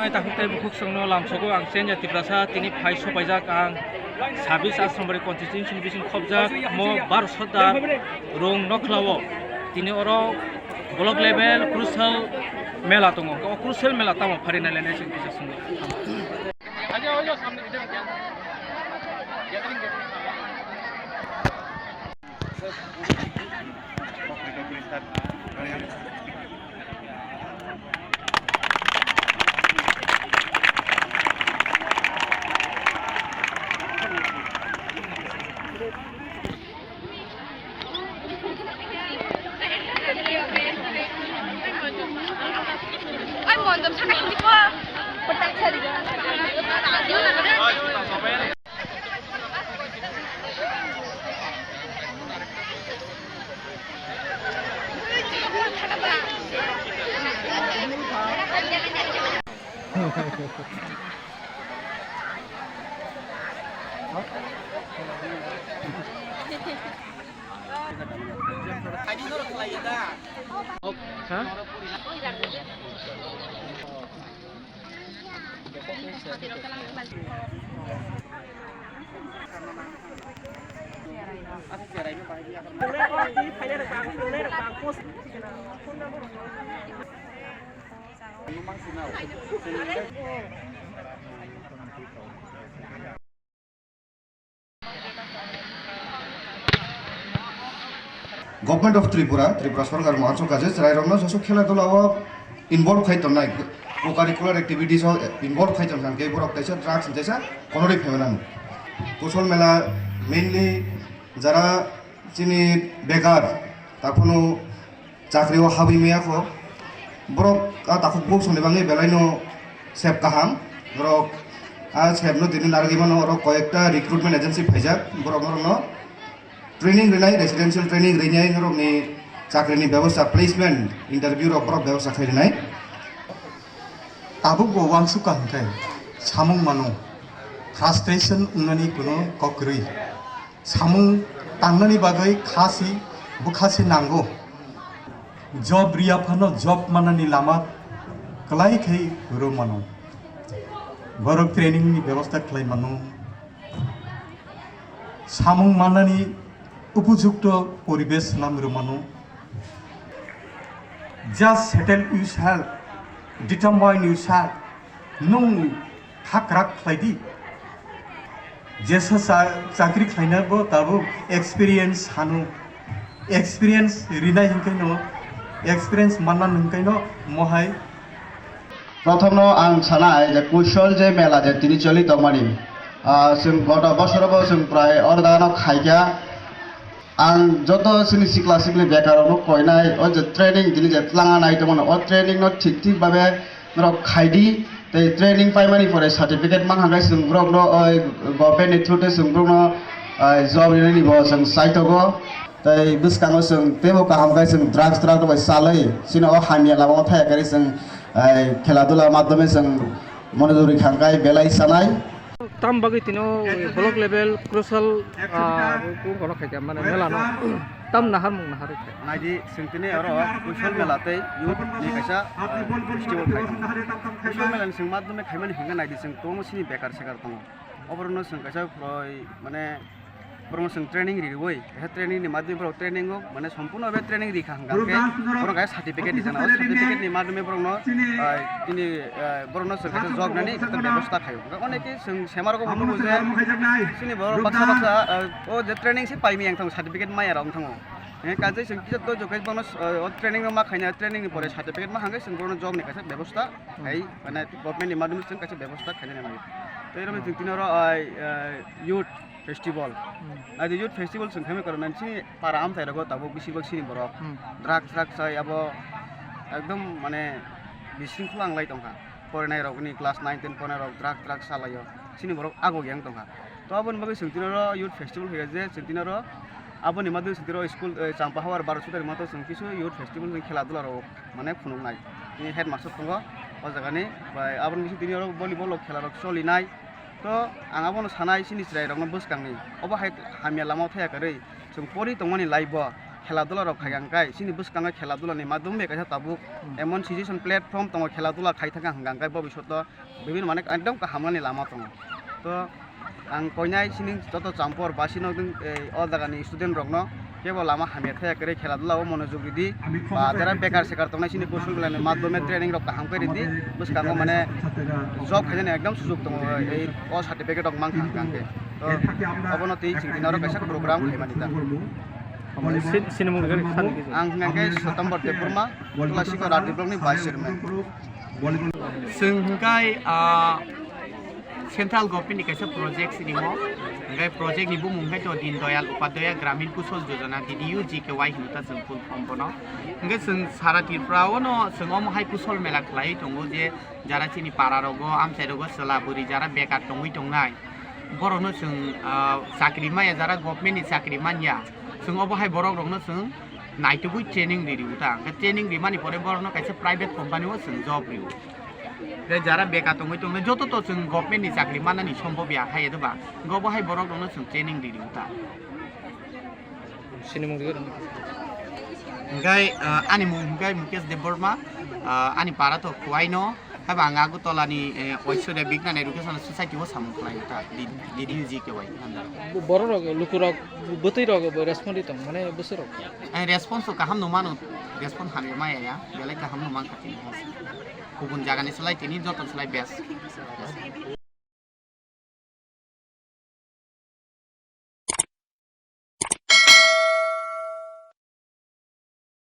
Nai takut teh bukuk sengno lamsoko angsen jati prasa tini phai sopaijak ang 26 Asrambari Constitution Division khobjak mo 12 sodar rong nokhlawo tini oro block level crucial mela tongo o crucial mela tamo pharinai lenai sing bisa sunggo aja aja samne ide gathering Ay, mondom sa hindi ko. Patak sa dito. Hah? Government of Tripura Sarkar Mahacho kaje Rairona Josu Kheladula involved khaitonai co-curricular activities involved khaiton kan ke borok taisa drugs taisa konori femenan কুশল মেলা mainly যারা চিনি বেকার তারপনো চাকরিও হাবি মেয়াখো বরক তাকো বুক সনে বাঙে বেলাইনো সেব কাহাম বরক সেবনো দিন নারগিমানো or কয়েকটা রিক্রুটমেন্ট এজেন্সি ফাইজাক বরক নরনো ট্রেনিং রেনাই রেসিডেন্সিয়াল ট্রেনিং রেনাই নরকনি চাকরিনি ব্যবস্থা প্লেসমেন্ট ইন্টারভিউ বরক ব্যবস্থা খাইনাই তাবো গোवांसुका हंखाय सामुं मानु फ्रास्ट्रेशन उन्नानि कुनो कक्रै सामुं तांनानि बागै खासि बुखासि नांगौ जब रियाफानो जब मानानि लामा क्लाइखै रो मानु बरक ट्रेनिंग नि व्यवस्था खालाय मानु सामुं मानानि उपयुक्त परिवेश नामरो मानु just settle yourself determine yourself nung hakrak khlaidi jesa chakri khlaina bo tabu experience hanu experience rinai hinkaino experience manna hinkaino mohai প্রথমে আং সানাই যে কুশল যে মেলা যে তিনি চলিত মানি जों গত বছরবো जों প্রায় অর্ধানো খাইগা आं जत सिनि सिक्ला सिक्लि बेकारावनो कयनाय ओ जे ट्रेनिंग दिनि जे लाङा नाय दमन ओ ट्रेनिंग न ठीक ठीक भाबे नरक खायदि ते ट्रेनिंग पाइमानि फरे सर्टिफिकेट मान हांगाय जों ब्रक न गभर्नमेन्ट थ्रुते जों ब्रक न जब नि बो जों साइटगो ते बिस्काङो जों तेबो काहामगाय जों ड्राग्स बाय सालै सिनो हामिया लामाव थायाकारि जों खेला दुला माध्यमे जों मनोजरि खांगाय बेलाय सानाय tam bagi tino block level crucial ku kono khaita mane mela no tam nahar mung nahar khe naidi singtine aro kushal melate youth ni kaisa festival khai kushal mela sing madhyame khaimani hinga naidi sing tongo sini bekar sekar tongo oborno sing kaisa mane promotion training riwoi he training ni madhyame pro training go mane সম্পূর্ণ ভাবে training রিখা হাঙ্গা কে বরং গায় certificate দিছানা ও certificate নি মাধ্যমে বরং তিনি বরং সরকার জব নানি একটা ব্যবস্থা খায় অনেকে সেমারকো বলবো যে সিনি বড় বাক্সা বাক্সা ও যে ট্রেনিং সে পাইমি আং থাং সার্টিফিকেট মাই আর আং থাङो কাজে जों किजत जकै बन ट्रेनिंग मा खायना ट्रेनिंग नि परे सर्टिफिकेट मा हांगे जों बरन जब नि कासे व्यवस्था है माने गभर्नमेन्ट नि माध्यम जों कासे व्यवस्था खायना नाय तो एरम जों तिनर youth festival adi youth festival जों खामे कर मानसि पारा आम थाइरगो ताबो बिसिबक सिनि बरक ड्राग साय अब एकदम माने बिसिंखला आंलाय दंखा फरायनाय रगनि क्लास 9 10 फरायनाय रग ड्राग सालायो सिनि बरक आगो ग्यां दंखा तो आबन बगे जों तिनर youth festival होया जे जों तिनर आबनि मादु सिदिरो स्कुल चांपा हावार 12 तारिख मातो जों किसु youth festival जों खेला दुला रग माने खुनुनाय नि हेड मास्टर दंगो ओ जागानि बाय आबन किसु तिनर भलिबल खेला रग सलिनाय तो आं आबनो सानाय सिनि जिराय रगनो बसकांनि अबा हाय हामिया लामाव थायाखै जों परि दंगनि लाइभ খেলাধুলা রক খাইগাংকাই সিনি বুসকাঙ্গা খেলাধুলানি মাধ্যমে কাছে তাবুক এমন সিচুয়েশন প্ল্যাটফর্ম দङ খেলাধুলা খাইথাকা হাंगांगाय ভবিষ্যৎ বিভিন্ন মানে একদম হামলানি লাमा दङ তো आं कयनाय सिनि जत चाम्पर बा सिनो अ जागानि स्टुडेन्ट रकनो केवल लामा हामिया थायाखै खेलाधुलाव मनोयोग रिदि बा जारा बेकार सेकार तंनाय सिनि कौशल बिलानि माध्यमे ट्रेनिं रक हामखै रिदि बुसकांगो माने जब खायनाय एकदम सुजुग दङ এই अ सार्टिफिकेट रक मांग हांगांगे तो अबनति सिंगिनारो कायसा प्रोग्राम खायमानि दा आं हांगांगे सतम्बर देपुरमा क्लासिक रात ब्लकनि भाइस चेयरमैन जोंहाय सेंट्रल गभर्नमेंट कैसे प्रोजेक्ट सिनिमो ओमफ्राय प्रोजेक्ट नि बुंमुंखाय तो दीन दयाल उपाध्याय ग्रामीण कुशल योजना DDU-GKY हिनुता जों फुल फर्म बनो ओमफ्राय जों सारा तिरफ्रावनो जों महाय कुशल मेला खालाय दङ जे जारा चिनि पारा रगो आमसाय रगो सोलाबुरि जारा बेकार दङै दंनाय बरनो जों साख्रि माया जारा गभर्नमेंट नि साख्रि मानिया जों अबहाय बरक रगनो जों नाइटुबुय ट्रेनिं दिरि उता ट्रेनिं दिमानि परे बरनो कैसे प्राइवेट कंपनीआव जों जब रिउ যারা বেকার দङ दङ যত তো जों गभर्नमेंट नि साख्रि मानानि सम्भव या हाय दबा गबहाय बरक दङ जों ट्रेनिं दिरि उता ओमफ्राय आनि मुंगाय मुकेश देबबर्मा आनि पारा तो खुवाइनो हाबा आं आगुतलानि ऐश्वर्या विज्ञान एडुकेशन सोसाइटिआव सामु खालायता DDU-GKY बर' रग लुकुरग बोतै रग रेसपन्ड दं माने बोसोराव रेसपन्स गाहाम नमानो रेसपन्स हामे माया बेलाय गाहाम नमान खाथि गुबुन जागानि सोलाय तिनि जतन सोलाय बेस